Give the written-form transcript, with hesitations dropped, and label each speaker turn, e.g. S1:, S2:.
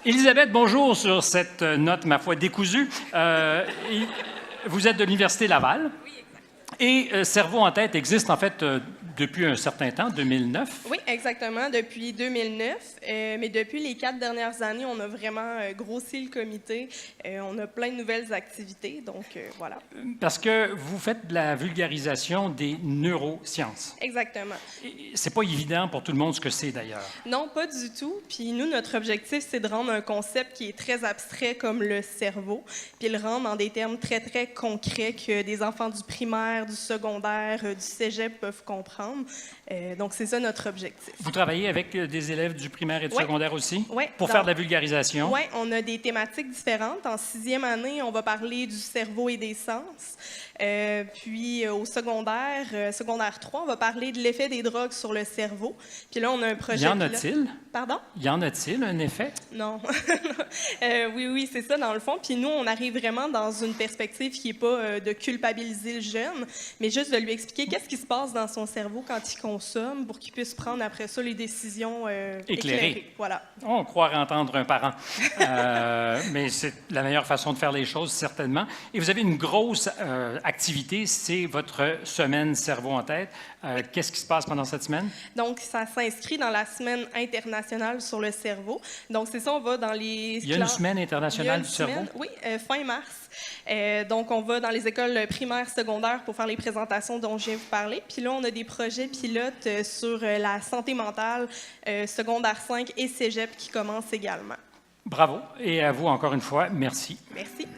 S1: Élisabeth, bonjour sur cette note, ma foi, décousue. Vous êtes de l'Université Laval.
S2: Oui, exact.
S1: Et Cerveau en tête existe en fait depuis un certain temps, 2009.
S2: Oui, exactement, depuis 2009. Mais depuis les 4 dernières années, on a vraiment grossi le comité. On a plein de nouvelles activités, donc voilà.
S1: Parce que vous faites de la vulgarisation des neurosciences.
S2: Exactement.
S1: C'est pas évident pour tout le monde ce que c'est d'ailleurs.
S2: Non, pas du tout. Puis nous, notre objectif, c'est de rendre un concept qui est très abstrait comme le cerveau, puis le rendre en des termes très, très concrets que des enfants du primaire, du secondaire, du cégep peuvent comprendre. Donc, c'est ça notre objectif.
S1: Vous travaillez avec des élèves du primaire et du secondaire aussi?
S2: Oui.
S1: Pour faire de la vulgarisation?
S2: Oui, on a des thématiques différentes. En 6e année, on va parler du cerveau et des sens. Puis au secondaire, secondaire 3, on va parler de l'effet des drogues sur le cerveau. Puis là, on a un projet...
S1: Y en a-t-il?
S2: Pardon?
S1: Y en a-t-il un effet?
S2: Non. Oui, c'est ça dans le fond. Puis nous, on arrive vraiment dans une perspective qui n'est pas de culpabiliser le jeune, mais juste de lui expliquer qu'est-ce qui se passe dans son cerveau quand il consomme pour qu'il puisse prendre après ça les décisions éclairées. Voilà.
S1: On croirait entendre un parent. Mais c'est la meilleure façon de faire les choses, certainement. Et vous avez une grosse activité, c'est votre semaine Cerveau en tête. Qu'est-ce qui se passe pendant cette semaine?
S2: Donc, ça s'inscrit dans la semaine internationale sur le cerveau. Donc, c'est ça, on va dans les...
S1: Il y a une semaine internationale du cerveau?
S2: Oui, fin mars. Donc, on va dans les écoles primaires, secondaires pour faire les présentations dont je viens vous parler. Puis là, on a des projets pilotes sur la santé mentale, secondaire 5 et cégep qui commencent également.
S1: Bravo. Et à vous, encore une fois, merci.
S2: Merci.